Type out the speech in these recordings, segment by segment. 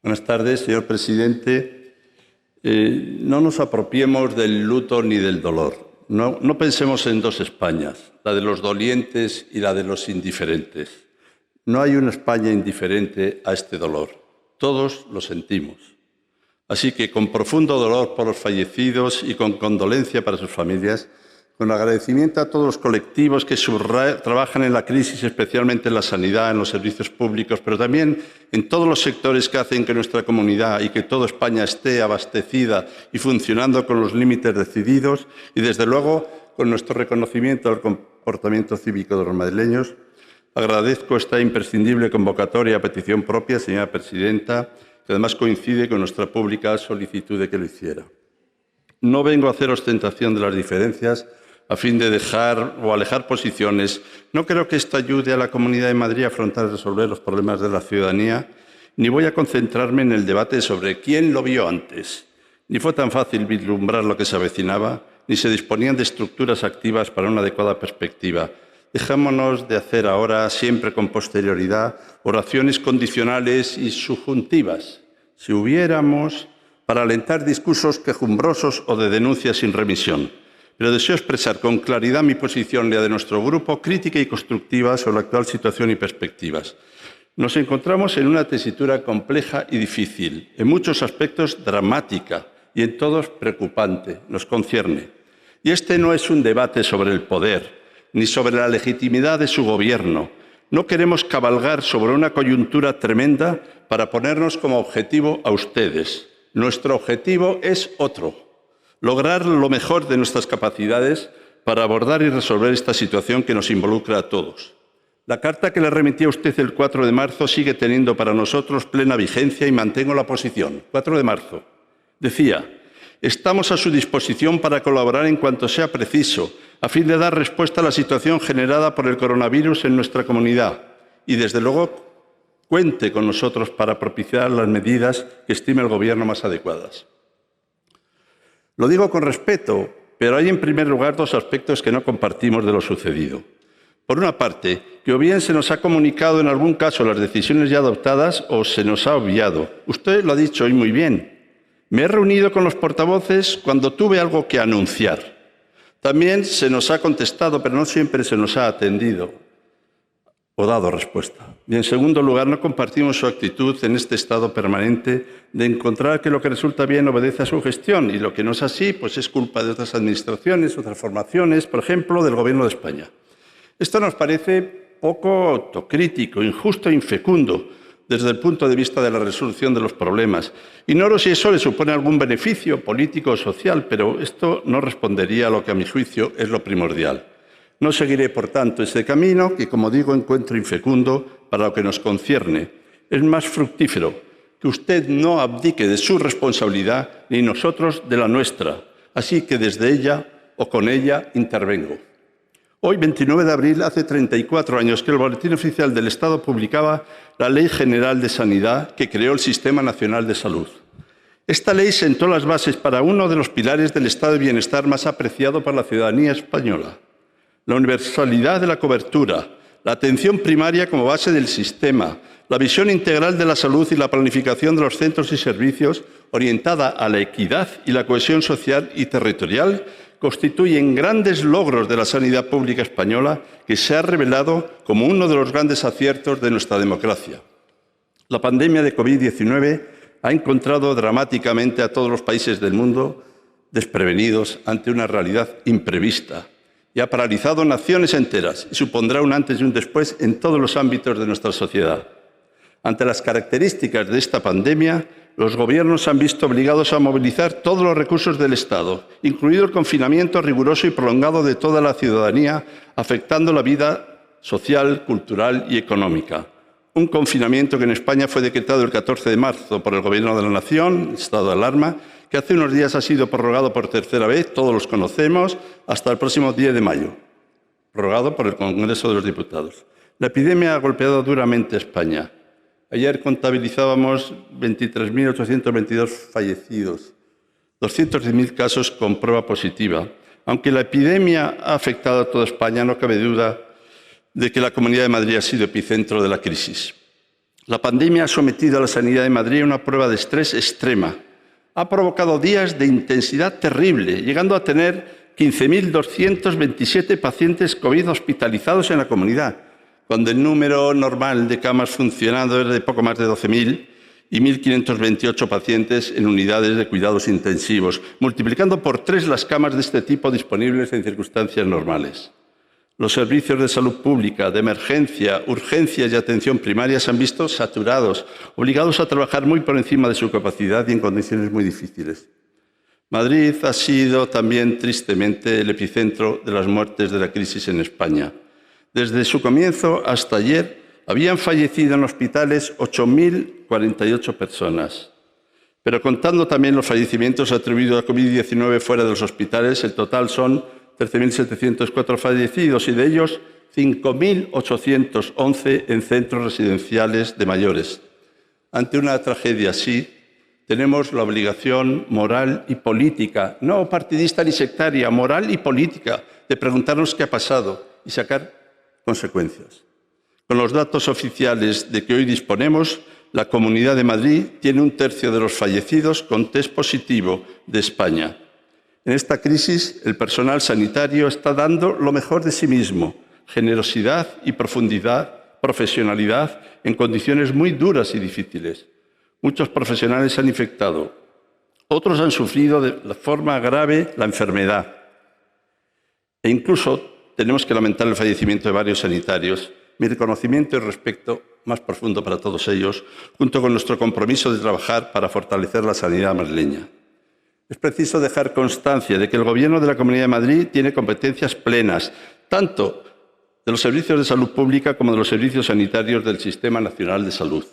Buenas tardes, señor presidente. No nos apropiemos del luto ni del dolor. No pensemos en dos Españas, la de los dolientes y la de los indiferentes. No hay una España indiferente a este dolor. Todos lo sentimos. Así que, con profundo dolor por los fallecidos y con condolencia para sus familias, con agradecimiento a todos los colectivos que trabajan en la crisis, especialmente en la sanidad, en los servicios públicos, pero también en todos los sectores que hacen que nuestra comunidad y que toda España esté abastecida y funcionando con los límites decididos, y desde luego con nuestro reconocimiento al comportamiento cívico de los madrileños, agradezco esta imprescindible convocatoria a petición propia, señora presidenta, que además coincide con nuestra pública solicitud de que lo hiciera. No vengo a hacer ostentación de las diferencias a fin de dejar o alejar posiciones. No creo que esto ayude a la Comunidad de Madrid a afrontar y resolver los problemas de la ciudadanía, ni voy a concentrarme en el debate sobre quién lo vio antes. Ni fue tan fácil vislumbrar lo que se avecinaba, ni se disponían de estructuras activas para una adecuada perspectiva. Dejémonos de hacer ahora, siempre con posterioridad, oraciones condicionales y subjuntivas. Si hubiéramos, para alentar discursos quejumbrosos o de denuncia sin remisión. Pero deseo expresar con claridad mi posición y la de nuestro grupo, crítica y constructiva sobre la actual situación y perspectivas. Nos encontramos en una tesitura compleja y difícil, en muchos aspectos dramática y en todos preocupante, nos concierne. Y este no es un debate sobre el poder, ni sobre la legitimidad de su gobierno. No queremos cabalgar sobre una coyuntura tremenda para ponernos como objetivo a ustedes. Nuestro objetivo es otro: lograr lo mejor de nuestras capacidades para abordar y resolver esta situación que nos involucra a todos. La carta que le remití a usted el 4 de marzo sigue teniendo para nosotros plena vigencia y mantengo la posición. 4 de marzo. Decía: estamos a su disposición para colaborar en cuanto sea preciso, a fin de dar respuesta a la situación generada por el coronavirus en nuestra comunidad. Y, desde luego, cuente con nosotros para propiciar las medidas que estime el Gobierno más adecuadas. Lo digo con respeto, pero hay en primer lugar dos aspectos que no compartimos de lo sucedido. Por una parte, que o bien se nos ha comunicado en algún caso las decisiones ya adoptadas o se nos ha obviado. Usted lo ha dicho hoy muy bien. Me he reunido con los portavoces cuando tuve algo que anunciar. También se nos ha contestado, pero no siempre se nos ha atendido o dado respuesta. Y, en segundo lugar, no compartimos su actitud en este estado permanente de encontrar que lo que resulta bien obedece a su gestión y lo que no es así, pues es culpa de otras administraciones, otras formaciones, por ejemplo, del Gobierno de España. Esto nos parece poco autocrítico, injusto e infecundo desde el punto de vista de la resolución de los problemas. Ignoro si eso le supone algún beneficio político o social, pero esto no respondería a lo que, a mi juicio, es lo primordial. No seguiré, por tanto, ese camino que, como digo, encuentro infecundo para lo que nos concierne. Es más fructífero que usted no abdique de su responsabilidad ni nosotros de la nuestra. Así que desde ella o con ella intervengo. Hoy, 29 de abril, hace 34 años que el Boletín Oficial del Estado publicaba la Ley General de Sanidad que creó el Sistema Nacional de Salud. Esta ley sentó las bases para uno de los pilares del estado de bienestar más apreciado por la ciudadanía española: la universalidad de la cobertura, la atención primaria como base del sistema, la visión integral de la salud y la planificación de los centros y servicios orientada a la equidad y la cohesión social y territorial, constituyen grandes logros de la sanidad pública española que se ha revelado como uno de los grandes aciertos de nuestra democracia. La pandemia de COVID-19 ha encontrado dramáticamente a todos los países del mundo desprevenidos ante una realidad imprevista y ha paralizado naciones enteras y supondrá un antes y un después en todos los ámbitos de nuestra sociedad. Ante las características de esta pandemia, los gobiernos se han visto obligados a movilizar todos los recursos del Estado, incluido el confinamiento riguroso y prolongado de toda la ciudadanía, afectando la vida social, cultural y económica. Un confinamiento que en España fue decretado el 14 de marzo por el Gobierno de la Nación, estado de alarma, que hace unos días ha sido prorrogado por tercera vez, todos los conocemos, hasta el próximo 10 de mayo, prorrogado por el Congreso de los Diputados. La epidemia ha golpeado duramente a España. Ayer contabilizábamos 23.822 fallecidos, 210.000 casos con prueba positiva. Aunque la epidemia ha afectado a toda España, no cabe duda de que la Comunidad de Madrid ha sido epicentro de la crisis. La pandemia ha sometido a la sanidad de Madrid a una prueba de estrés extrema. Ha provocado días de intensidad terrible, llegando a tener 15.227 pacientes COVID hospitalizados en la comunidad, cuando el número normal de camas funcionando es de poco más de 12.000 y 1.528 pacientes en unidades de cuidados intensivos, multiplicando por 3 las camas de este tipo disponibles en circunstancias normales. Los servicios de salud pública, de emergencia, urgencias y atención primaria se han visto saturados, obligados a trabajar muy por encima de su capacidad y en condiciones muy difíciles. Madrid ha sido también, tristemente, el epicentro de las muertes de la crisis en España. Desde su comienzo hasta ayer, habían fallecido en hospitales 8.048 personas. Pero contando también los fallecimientos atribuidos a COVID-19 fuera de los hospitales, el total son 13.704 fallecidos y de ellos 5.811 en centros residenciales de mayores. Ante una tragedia así, tenemos la obligación moral y política, no partidista ni sectaria, moral y política, de preguntarnos qué ha pasado y sacar consecuencias. Con los datos oficiales de que hoy disponemos, la Comunidad de Madrid tiene 1/3 de los fallecidos con test positivo de España. En esta crisis, el personal sanitario está dando lo mejor de sí mismo, generosidad y profesionalidad en condiciones muy duras y difíciles. Muchos profesionales se han infectado, otros han sufrido de forma grave la enfermedad. E incluso tenemos que lamentar el fallecimiento de varios sanitarios. Mi reconocimiento y respeto más profundo para todos ellos, junto con nuestro compromiso de trabajar para fortalecer la sanidad madrileña. Es preciso dejar constancia de que el Gobierno de la Comunidad de Madrid tiene competencias plenas, tanto de los servicios de salud pública como de los servicios sanitarios del Sistema Nacional de Salud.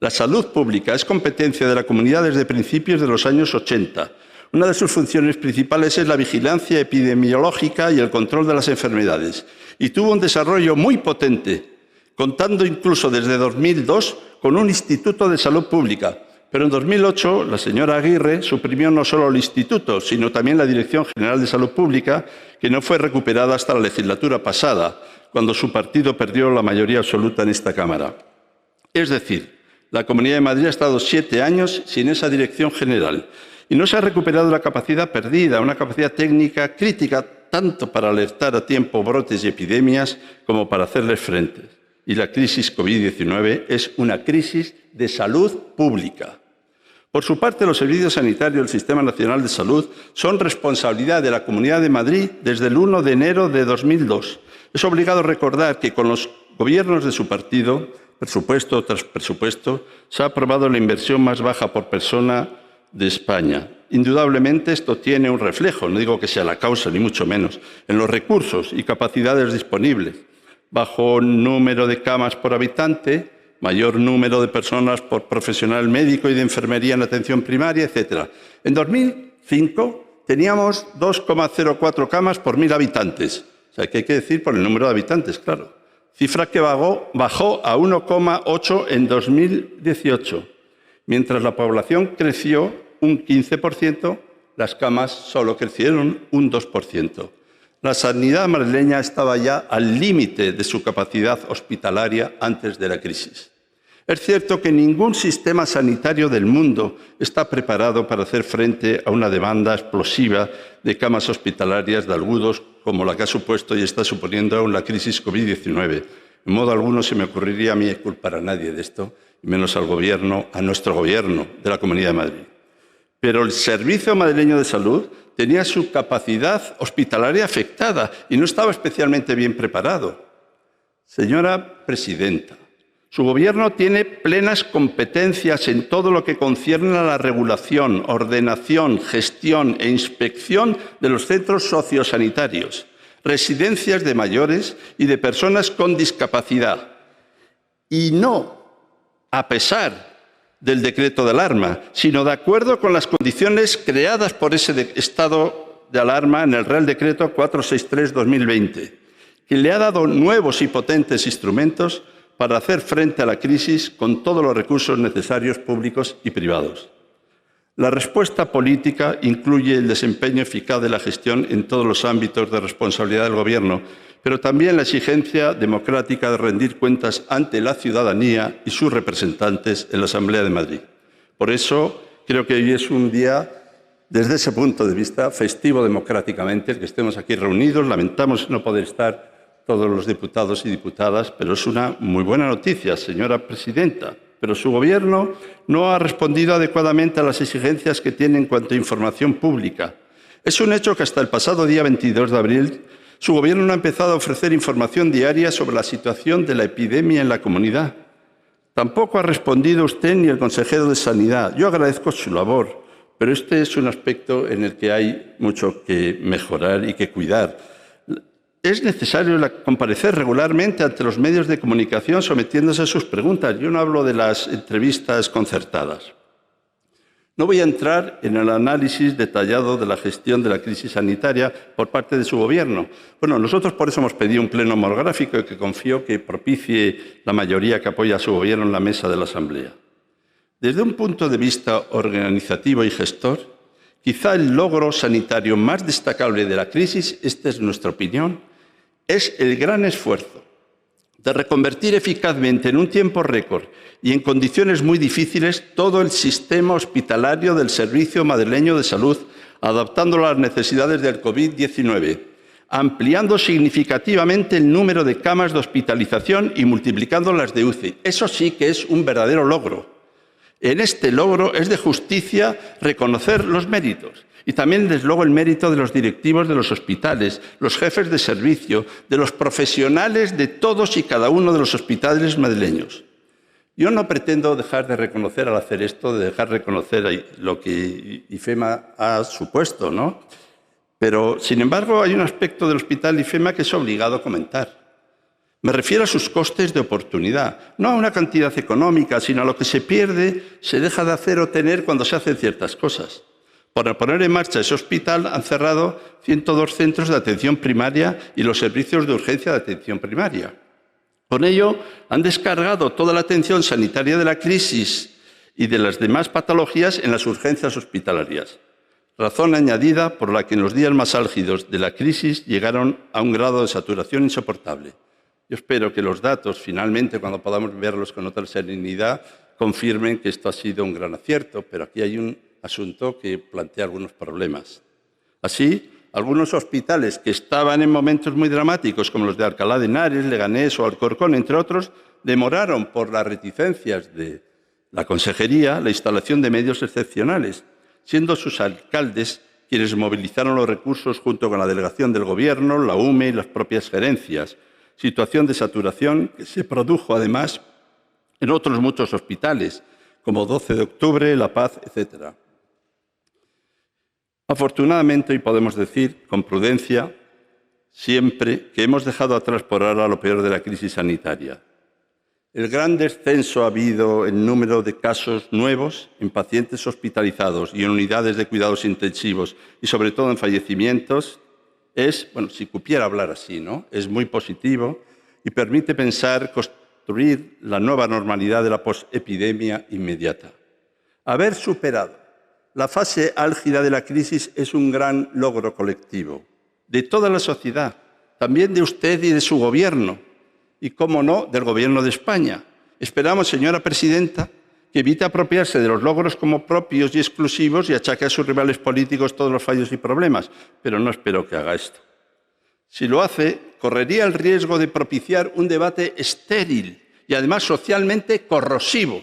La salud pública es competencia de la comunidad desde principios de los años 80. Una de sus funciones principales es la vigilancia epidemiológica y el control de las enfermedades, y tuvo un desarrollo muy potente, contando incluso desde 2002 con un Instituto de Salud Pública. Pero en 2008 la señora Aguirre suprimió no solo el instituto, sino también la Dirección General de Salud Pública, que no fue recuperada hasta la legislatura pasada, cuando su partido perdió la mayoría absoluta en esta Cámara. Es decir, la Comunidad de Madrid ha estado 7 años sin esa Dirección General y no se ha recuperado la capacidad perdida, una capacidad técnica crítica tanto para alertar a tiempo brotes y epidemias como para hacerles frente. Y la crisis COVID-19 es una crisis de salud pública. Por su parte, los servicios sanitarios del Sistema Nacional de Salud son responsabilidad de la Comunidad de Madrid desde el 1 de enero de 2002. Es obligado recordar que con los gobiernos de su partido, presupuesto tras presupuesto, se ha aprobado la inversión más baja por persona de España. Indudablemente esto tiene un reflejo, no digo que sea la causa ni mucho menos, en los recursos y capacidades disponibles. Bajo número de camas por habitante, mayor número de personas por profesional médico y de enfermería en atención primaria, etc. En 2005 teníamos 2,04 camas por 1.000 habitantes. O sea, que hay que decir por el número de habitantes, claro. Cifra que bajó a 1,8 en 2018. Mientras la población creció un 15%, las camas solo crecieron un 2%. La sanidad madrileña estaba ya al límite de su capacidad hospitalaria antes de la crisis. Es cierto que ningún sistema sanitario del mundo está preparado para hacer frente a una demanda explosiva de camas hospitalarias de agudos como la que ha supuesto y está suponiendo aún la crisis COVID-19. En modo alguno se me ocurriría a mí culpar a nadie de esto, y menos al gobierno, a nuestro gobierno de la Comunidad de Madrid. Pero el Servicio Madrileño de Salud tenía su capacidad hospitalaria afectada y no estaba especialmente bien preparado. Señora presidenta, su Gobierno tiene plenas competencias en todo lo que concierne a la regulación, ordenación, gestión e inspección de los centros sociosanitarios, residencias de mayores y de personas con discapacidad. Y no a pesar del decreto de alarma, sino de acuerdo con las condiciones creadas por ese estado de alarma en el Real Decreto 463/2020, que le ha dado nuevos y potentes instrumentos para hacer frente a la crisis con todos los recursos necesarios públicos y privados. La respuesta política incluye el desempeño eficaz de la gestión en todos los ámbitos de responsabilidad del Gobierno, pero también la exigencia democrática de rendir cuentas ante la ciudadanía y sus representantes en la Asamblea de Madrid. Por eso, creo que hoy es un día, desde ese punto de vista, festivo democráticamente, el que estemos aquí reunidos. Lamentamos no poder estar todos los diputados y diputadas, pero es una muy buena noticia, señora presidenta. Pero su Gobierno no ha respondido adecuadamente a las exigencias que tiene en cuanto a información pública. Es un hecho que hasta el pasado día 22 de abril su Gobierno no ha empezado a ofrecer información diaria sobre la situación de la epidemia en la comunidad. Tampoco ha respondido usted ni el consejero de Sanidad. Yo agradezco su labor, pero este es un aspecto en el que hay mucho que mejorar y que cuidar. Es necesario comparecer regularmente ante los medios de comunicación sometiéndose a sus preguntas. Yo no hablo de las entrevistas concertadas. No voy a entrar en el análisis detallado de la gestión de la crisis sanitaria por parte de su Gobierno. Bueno, nosotros por eso hemos pedido un pleno monográfico que confío que propicie la mayoría que apoya a su Gobierno en la mesa de la Asamblea. Desde un punto de vista organizativo y gestor, quizá el logro sanitario más destacable de la crisis, esta es nuestra opinión, es el gran esfuerzo de reconvertir eficazmente en un tiempo récord y en condiciones muy difíciles todo el sistema hospitalario del Servicio Madrileño de Salud, adaptándolo a las necesidades del COVID-19, ampliando significativamente el número de camas de hospitalización y multiplicando las de UCI. Eso sí que es un verdadero logro. En este logro es de justicia reconocer los méritos y también, desde luego, el mérito de los directivos de los hospitales, los jefes de servicio, de los profesionales de todos y cada uno de los hospitales madrileños. Yo no pretendo dejar de reconocer al hacer esto, de dejar de reconocer lo que IFEMA ha supuesto, ¿no? Pero, sin embargo, hay un aspecto del hospital IFEMA que es obligado a comentar. Me refiero a sus costes de oportunidad, no a una cantidad económica, sino a lo que se pierde, se deja de hacer o tener cuando se hacen ciertas cosas. Para poner en marcha ese hospital han cerrado 102 centros de atención primaria y los servicios de urgencia de atención primaria. Con ello, han descargado toda la atención sanitaria de la crisis y de las demás patologías en las urgencias hospitalarias. Razón añadida por la que en los días más álgidos de la crisis llegaron a un grado de saturación insoportable. Yo espero que los datos, finalmente, cuando podamos verlos con otra serenidad, confirmen que esto ha sido un gran acierto, pero aquí hay un asunto que plantea algunos problemas. Así, algunos hospitales que estaban en momentos muy dramáticos, como los de Alcalá de Henares, Leganés o Alcorcón, entre otros, demoraron por las reticencias de la Consejería la instalación de medios excepcionales, siendo sus alcaldes quienes movilizaron los recursos junto con la delegación del Gobierno, la UME y las propias gerencias. Situación de saturación que se produjo, además, en otros muchos hospitales, como 12 de octubre, La Paz, etc. Afortunadamente, hoy podemos decir, con prudencia, siempre que hemos dejado atrás por ahora lo peor de la crisis sanitaria. El gran descenso ha habido en número de casos nuevos en pacientes hospitalizados y en unidades de cuidados intensivos y, sobre todo, en fallecimientos, es, bueno, si cupiera hablar así, ¿no? Es muy positivo y permite pensar construir la nueva normalidad de la posepidemia inmediata. Haber superado la fase álgida de la crisis es un gran logro colectivo, de toda la sociedad, también de usted y de su Gobierno, y, cómo no, del Gobierno de España. Esperamos, señora presidenta, que evite apropiarse de los logros como propios y exclusivos y achaque a sus rivales políticos todos los fallos y problemas, pero no espero que haga esto. Si lo hace, correría el riesgo de propiciar un debate estéril y, además, socialmente corrosivo,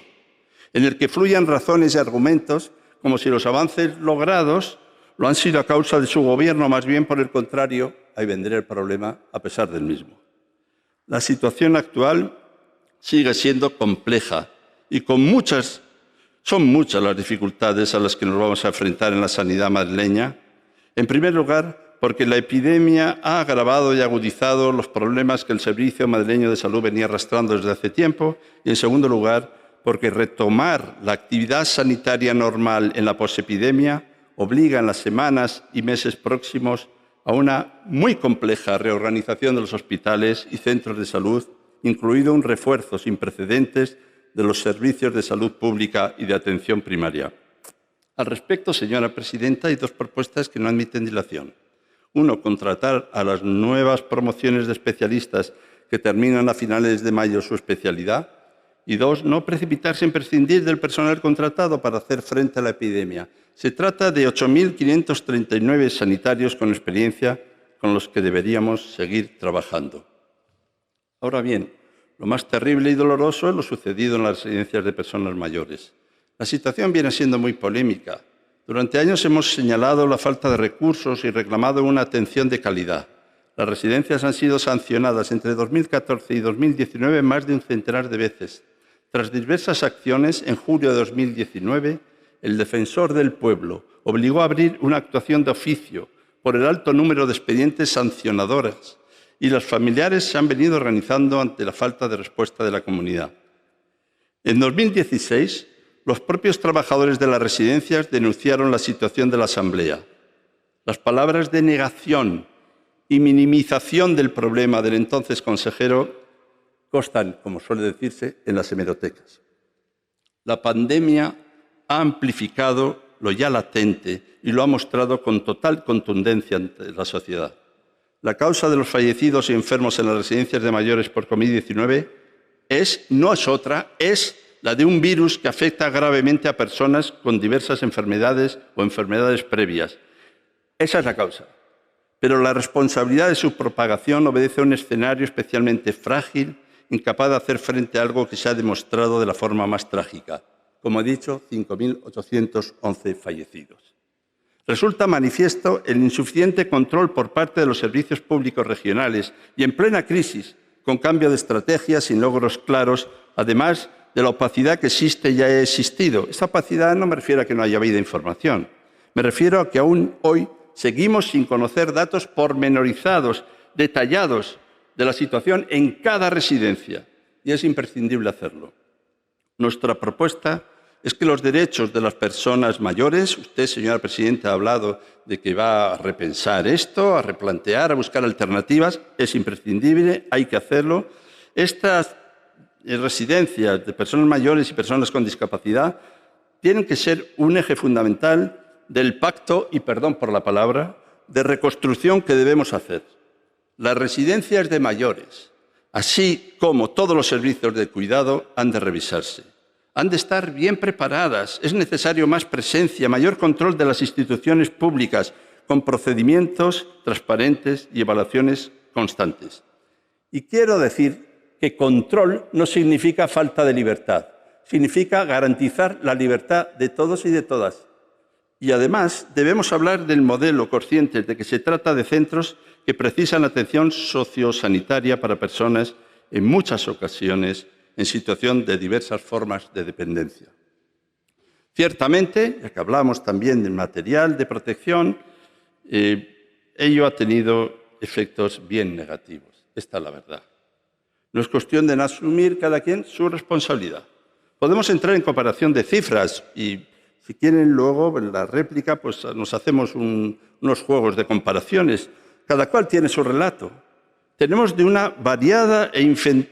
en el que fluyan razones y argumentos como si los avances logrados lo han sido a causa de su Gobierno, más bien por el contrario, ahí vendría el problema a pesar del mismo. La situación actual sigue siendo compleja y son muchas las dificultades a las que nos vamos a enfrentar en la sanidad madrileña. En primer lugar, porque la epidemia ha agravado y agudizado los problemas que el Servicio Madrileño de Salud venía arrastrando desde hace tiempo. Y, en segundo lugar, porque retomar la actividad sanitaria normal en la posepidemia obliga en las semanas y meses próximos a una muy compleja reorganización de los hospitales y centros de salud, incluido un refuerzo sin precedentes de los servicios de salud pública y de atención primaria. Al respecto, señora presidenta, hay dos propuestas que no admiten dilación. Uno, contratar a las nuevas promociones de especialistas que terminan a finales de mayo su especialidad. Y dos, no precipitarse en prescindir del personal contratado para hacer frente a la epidemia. Se trata de 8.539 sanitarios con experiencia con los que deberíamos seguir trabajando. Ahora bien, lo más terrible y doloroso es lo sucedido en las residencias de personas mayores. La situación viene siendo muy polémica. Durante años hemos señalado la falta de recursos y reclamado una atención de calidad. Las residencias han sido sancionadas entre 2014 y 2019 más de un centenar de veces. Tras diversas acciones, en julio de 2019, el Defensor del Pueblo obligó a abrir una actuación de oficio por el alto número de expedientes sancionadores y los familiares se han venido organizando ante la falta de respuesta de la comunidad. En 2016, los propios trabajadores de las residencias denunciaron la situación de la Asamblea. Las palabras de negación y minimización del problema del entonces consejero constan, como suele decirse, en las hemerotecas. La pandemia ha amplificado lo ya latente y lo ha mostrado con total contundencia ante la sociedad. La causa de los fallecidos y enfermos en las residencias de mayores por COVID-19 no es otra, es la de un virus que afecta gravemente a personas con diversas enfermedades o enfermedades previas. Esa es la causa. Pero la responsabilidad de su propagación obedece a un escenario especialmente frágil, incapaz de hacer frente a algo que se ha demostrado de la forma más trágica. Como he dicho, 5.811 fallecidos. Resulta manifiesto el insuficiente control por parte de los servicios públicos regionales y en plena crisis, con cambio de estrategia, sin logros claros, además de la opacidad que existe y ha existido. Esta opacidad no me refiero a que no haya habido información. Me refiero a que aún hoy seguimos sin conocer datos pormenorizados, detallados, de la situación en cada residencia. Y es imprescindible hacerlo. Nuestra propuesta es que los derechos de las personas mayores, usted, señora presidenta, ha hablado de que va a repensar esto, a replantear, a buscar alternativas, es imprescindible, hay que hacerlo. Estas residencias de personas mayores y personas con discapacidad tienen que ser un eje fundamental del pacto, y perdón por la palabra, de reconstrucción que debemos hacer. Las residencias de mayores, así como todos los servicios de cuidado, han de revisarse. Han de estar bien preparadas. Es necesario más presencia, mayor control de las instituciones públicas, con procedimientos transparentes y evaluaciones constantes. Y quiero decir que control no significa falta de libertad, significa garantizar la libertad de todos y de todas. Y además debemos hablar del modelo, conscientes de que se trata de centros que precisan atención sociosanitaria para personas en muchas ocasiones en situación de diversas formas de dependencia. Ciertamente, ya que hablamos también del material de protección, ello ha tenido efectos bien negativos. Esta es la verdad. No es cuestión de no asumir cada quien su responsabilidad. Podemos entrar en comparación de cifras y, si quieren, luego en la réplica pues, nos hacemos unos juegos de comparaciones. Cada cual tiene su relato. Tenemos de una variada e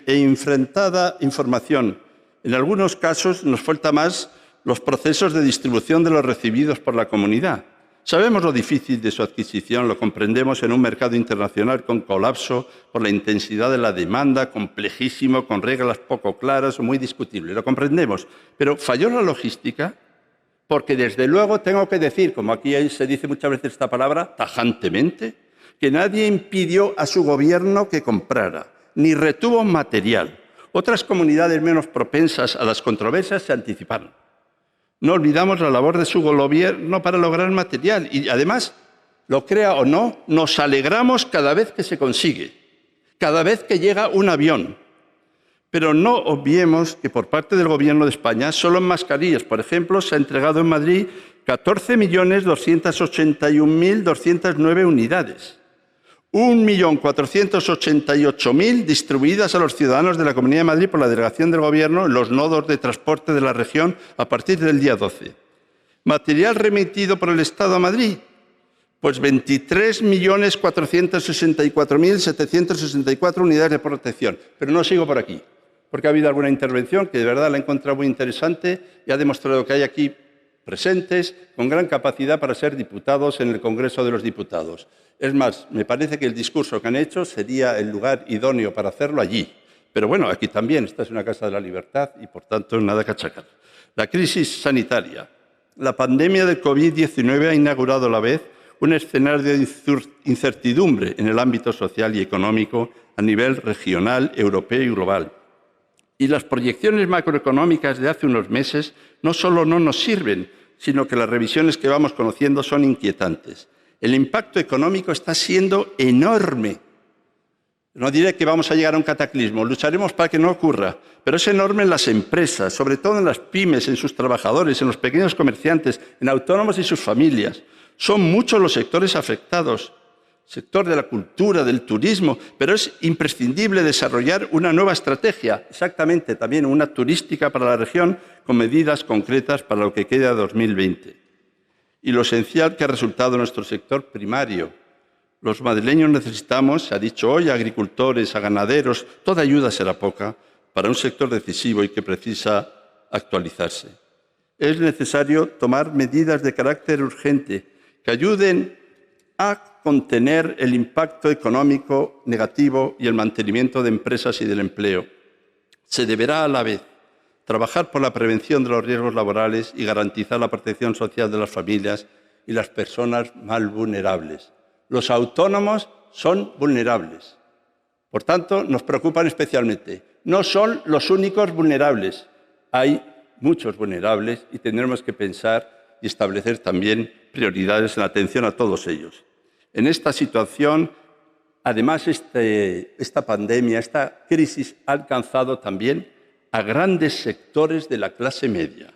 enfrentada información. En algunos casos nos falta más los procesos de distribución de los recibidos por la comunidad. Sabemos lo difícil de su adquisición, lo comprendemos en un mercado internacional con colapso por la intensidad de la demanda, complejísimo, con reglas poco claras o muy discutibles. Lo comprendemos, pero falló la logística porque, desde luego, tengo que decir, como aquí se dice muchas veces esta palabra, tajantemente, que nadie impidió a su gobierno que comprara, ni retuvo material. Otras comunidades menos propensas a las controversias se anticiparon. No olvidamos la labor de su gobierno para lograr material y, además, lo crea o no, nos alegramos cada vez que se consigue, cada vez que llega un avión. Pero no obviemos que por parte del Gobierno de España, solo en mascarillas, por ejemplo, se ha entregado en Madrid 14.281.209 unidades. 1.488.000 distribuidas a los ciudadanos de la Comunidad de Madrid por la delegación del Gobierno en los nodos de transporte de la región a partir del día 12. ¿Material remitido por el Estado a Madrid? Pues 23.464.764 unidades de protección. Pero no sigo por aquí, porque ha habido alguna intervención que de verdad la he encontrado muy interesante y ha demostrado que hay aquí presentes, con gran capacidad para ser diputados en el Congreso de los Diputados. Es más, me parece que el discurso que han hecho sería el lugar idóneo para hacerlo allí. Pero bueno, aquí también, esta es una casa de la libertad y, por tanto, nada que achacar. La crisis sanitaria. La pandemia del COVID-19 ha inaugurado a la vez un escenario de incertidumbre en el ámbito social y económico a nivel regional, europeo y global. Y las proyecciones macroeconómicas de hace unos meses no solo no nos sirven, sino que las revisiones que vamos conociendo son inquietantes. El impacto económico está siendo enorme. No diré que vamos a llegar a un cataclismo, lucharemos para que no ocurra, pero es enorme en las empresas, sobre todo en las pymes, en sus trabajadores, en los pequeños comerciantes, en autónomos y sus familias. Son muchos los sectores afectados, sector de la cultura, del turismo, pero es imprescindible desarrollar una nueva estrategia, exactamente también una turística para la región, con medidas concretas para lo que queda de 2020. Y lo esencial que ha resultado nuestro sector primario. Los madrileños necesitamos, se ha dicho hoy, a agricultores, a ganaderos, toda ayuda será poca para un sector decisivo y que precisa actualizarse. Es necesario tomar medidas de carácter urgente que ayuden a contener el impacto económico negativo y el mantenimiento de empresas y del empleo. Se deberá a la vez trabajar por la prevención de los riesgos laborales y garantizar la protección social de las familias y las personas más vulnerables. Los autónomos son vulnerables. Por tanto, nos preocupan especialmente. No son los únicos vulnerables. Hay muchos vulnerables y tendremos que pensar y establecer también prioridades en atención a todos ellos. En esta situación, además, esta pandemia, esta crisis ha alcanzado también a grandes sectores de la clase media.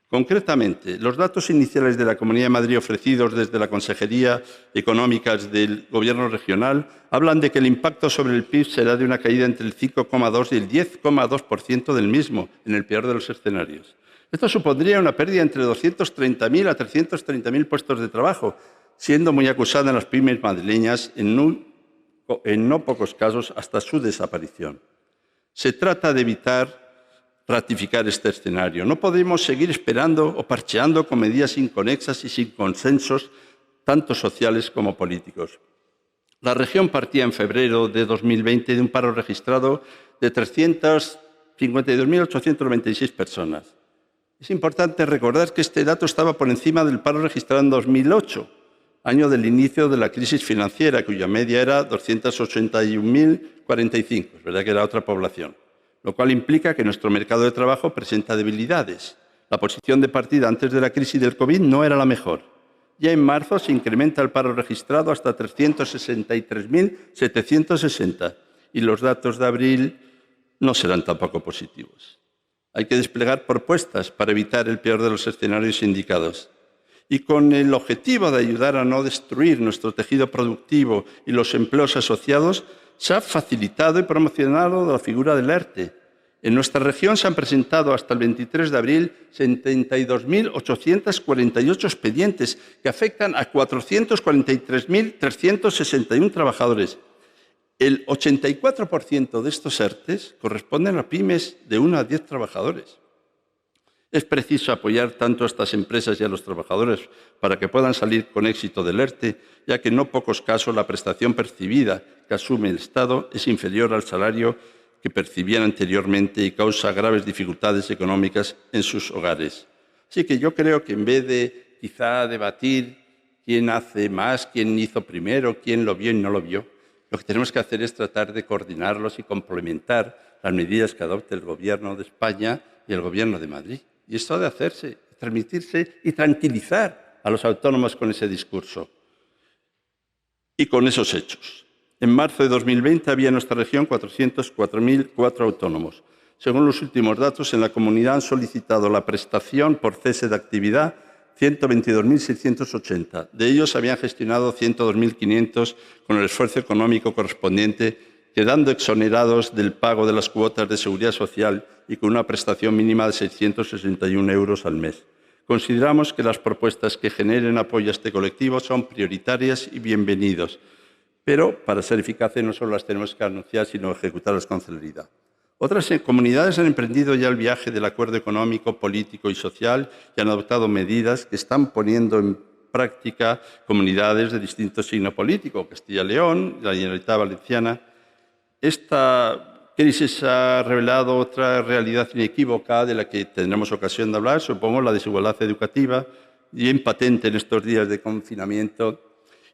Concretamente, los datos iniciales de la Comunidad de Madrid ofrecidos desde la Consejería Económicas del Gobierno regional hablan de que el impacto sobre el PIB será de una caída entre el 5,2 y el 10,2% del mismo, en el peor de los escenarios. Esto supondría una pérdida entre 230.000 a 330.000 puestos de trabajo, siendo muy acusada en las pymes madrileñas, en no pocos casos hasta su desaparición. Se trata de evitar ratificar este escenario. No podemos seguir esperando o parcheando con medidas inconexas y sin consensos, tanto sociales como políticos. La región partía en febrero de 2020 de un paro registrado de 352.896 personas. Es importante recordar que este dato estaba por encima del paro registrado en 2008, año del inicio de la crisis financiera, cuya media era 281.045, es verdad que era otra población, lo cual implica que nuestro mercado de trabajo presenta debilidades. La posición de partida antes de la crisis del COVID no era la mejor. Ya en marzo se incrementa el paro registrado hasta 363.760 y los datos de abril no serán tampoco positivos. Hay que desplegar propuestas para evitar el peor de los escenarios indicados. Y con el objetivo de ayudar a no destruir nuestro tejido productivo y los empleos asociados, se ha facilitado y promocionado la figura del ERTE. En nuestra región se han presentado hasta el 23 de abril 72.848 expedientes que afectan a 443.361 trabajadores. El 84% de estos ERTEs corresponden a pymes de 1 a 10 trabajadores. Es preciso apoyar tanto a estas empresas y a los trabajadores para que puedan salir con éxito del ERTE, ya que en no pocos casos la prestación percibida que asume el Estado es inferior al salario que percibían anteriormente y causa graves dificultades económicas en sus hogares. Así que yo creo que en vez de quizá debatir quién hace más, quién hizo primero, quién lo vio y no lo vio, lo que tenemos que hacer es tratar de coordinarlos y complementar las medidas que adopte el Gobierno de España y el Gobierno de Madrid. Y esto ha de hacerse, transmitirse y tranquilizar a los autónomos con ese discurso y con esos hechos. En marzo de 2020 había en nuestra región 404.004 autónomos. Según los últimos datos, en la comunidad han solicitado la prestación por cese de actividad 122.680. De ellos habían gestionado 102.500 con el esfuerzo económico correspondiente, quedando exonerados del pago de las cuotas de seguridad social y con una prestación mínima de 661 euros al mes. Consideramos que las propuestas que generen apoyo a este colectivo son prioritarias y bienvenidos, pero para ser eficaces no solo las tenemos que anunciar, sino ejecutarlas con celeridad. Otras comunidades han emprendido ya el viaje del acuerdo económico, político y social y han adoptado medidas que están poniendo en práctica comunidades de distinto signo político, Castilla y León, la Generalitat Valenciana. Esta crisis ha revelado otra realidad inequívoca de la que tendremos ocasión de hablar, supongo, la desigualdad educativa, bien patente en estos días de confinamiento,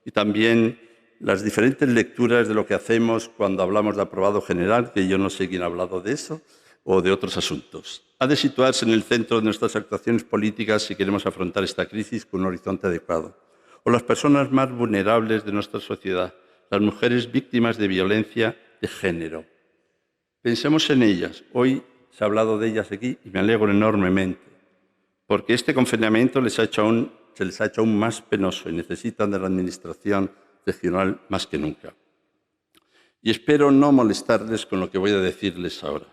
y también las diferentes lecturas de lo que hacemos cuando hablamos de aprobado general, que yo no sé quién ha hablado de eso, o de otros asuntos. Ha de situarse en el centro de nuestras actuaciones políticas si queremos afrontar esta crisis con un horizonte adecuado. O las personas más vulnerables de nuestra sociedad, las mujeres víctimas de violencia de género. Pensemos en ellas. Hoy se ha hablado de ellas aquí y me alegro enormemente, porque este confinamiento se les ha hecho aún más penoso y necesitan de la Administración regional más que nunca. Y espero no molestarles con lo que voy a decirles ahora.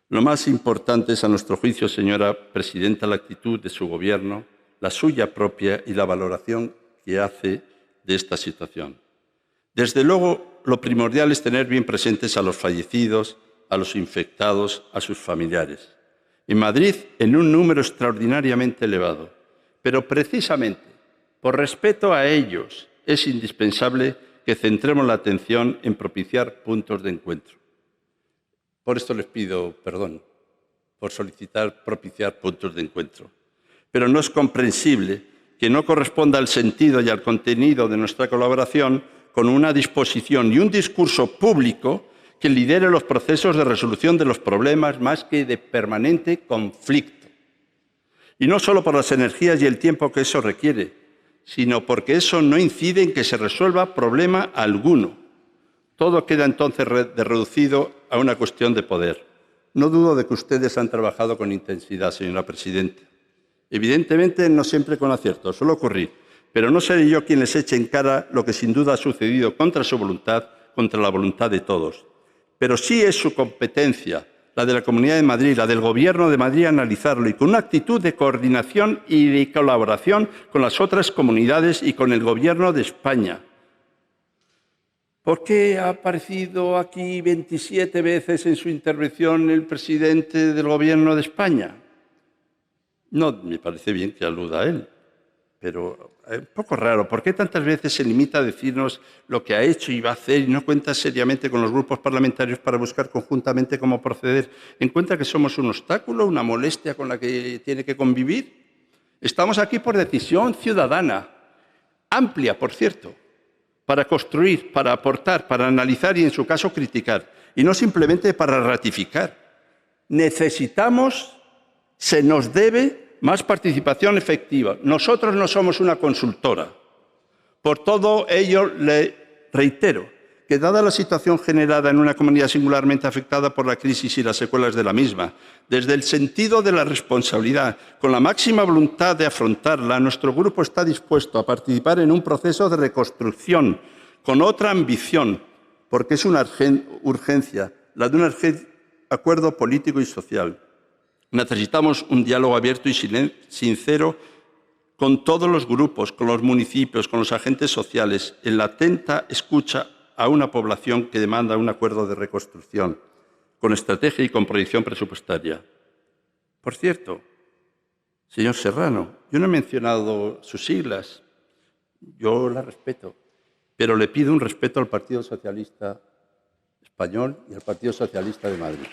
Lo más importante es, a nuestro juicio, señora presidenta, la actitud de su Gobierno, la suya propia y la valoración que hace de esta situación. Desde luego, lo primordial es tener bien presentes a los fallecidos, a los infectados, a sus familiares. En Madrid, en un número extraordinariamente elevado. Pero precisamente por respeto a ellos es indispensable que centremos la atención en propiciar puntos de encuentro. Por esto les pido perdón, por solicitar propiciar puntos de encuentro. Pero no es comprensible que no corresponda al sentido y al contenido de nuestra colaboración con una disposición y un discurso público que lidere los procesos de resolución de los problemas más que de permanente conflicto. Y no solo por las energías y el tiempo que eso requiere, sino porque eso no incide en que se resuelva problema alguno. Todo queda entonces reducido a una cuestión de poder. No dudo de que ustedes han trabajado con intensidad, señora presidenta. Evidentemente, no siempre con acierto, suele ocurrir, pero no seré yo quien les eche en cara lo que sin duda ha sucedido contra su voluntad, contra la voluntad de todos. Pero sí es su competencia, la de la Comunidad de Madrid, la del Gobierno de Madrid, analizarlo y con una actitud de coordinación y de colaboración con las otras comunidades y con el Gobierno de España. ¿Por qué ha aparecido aquí 27 veces en su intervención el presidente del Gobierno de España? No me parece bien que aluda a él, pero es un poco raro. ¿Por qué tantas veces se limita a decirnos lo que ha hecho y va a hacer y no cuenta seriamente con los grupos parlamentarios para buscar conjuntamente cómo proceder? ¿En cuenta que somos un obstáculo, una molestia con la que tiene que convivir? Estamos aquí por decisión ciudadana, amplia, por cierto, para construir, para aportar, para analizar y, en su caso, criticar, y no simplemente para ratificar. Necesitamos, se nos debe más participación efectiva. Nosotros no somos una consultora. Por todo ello, le reitero que, dada la situación generada en una comunidad singularmente afectada por la crisis y las secuelas de la misma, desde el sentido de la responsabilidad, con la máxima voluntad de afrontarla, nuestro grupo está dispuesto a participar en un proceso de reconstrucción con otra ambición, porque es una urgencia, la de un acuerdo político y social. Necesitamos un diálogo abierto y sincero con todos los grupos, con los municipios, con los agentes sociales, en la atenta escucha a una población que demanda un acuerdo de reconstrucción, con estrategia y con proyección presupuestaria. Por cierto, señor Serrano, yo no he mencionado sus siglas, yo las respeto, pero le pido un respeto al Partido Socialista Español y al Partido Socialista de Madrid.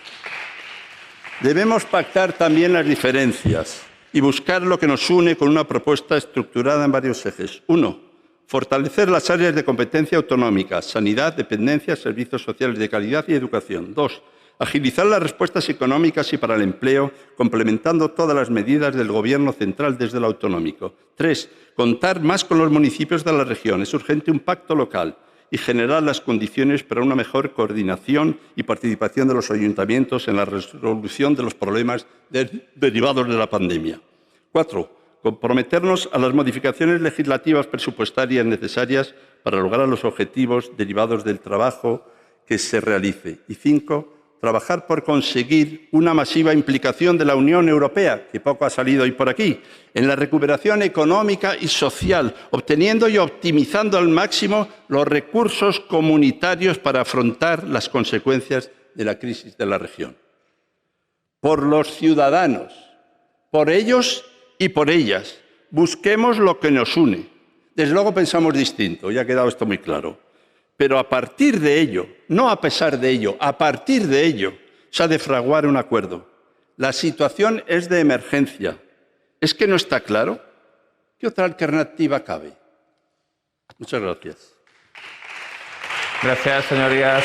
Debemos pactar también las diferencias y buscar lo que nos une con una propuesta estructurada en varios ejes. 1. Fortalecer las áreas de competencia autonómica, sanidad, dependencia, servicios sociales de calidad y educación. 2. Agilizar las respuestas económicas y para el empleo, complementando todas las medidas del Gobierno central desde lo autonómico. 3. Contar más con los municipios de la región. Es urgente un pacto local y generar las condiciones para una mejor coordinación y participación de los ayuntamientos en la resolución de los problemas derivados de la pandemia. 4. Comprometernos a las modificaciones legislativas presupuestarias necesarias para lograr los objetivos derivados del trabajo que se realice. Y 5. Trabajar por conseguir una masiva implicación de la Unión Europea, que poco ha salido hoy por aquí, en la recuperación económica y social, obteniendo y optimizando al máximo los recursos comunitarios para afrontar las consecuencias de la crisis de la región. Por los ciudadanos, por ellos y por ellas, busquemos lo que nos une. Desde luego pensamos distinto, ya ha quedado esto muy claro. Pero a partir de ello, no a pesar de ello, a partir de ello, se ha de fraguar un acuerdo. La situación es de emergencia. ¿Es que no está claro? ¿Qué otra alternativa cabe? Muchas gracias. Gracias, señorías.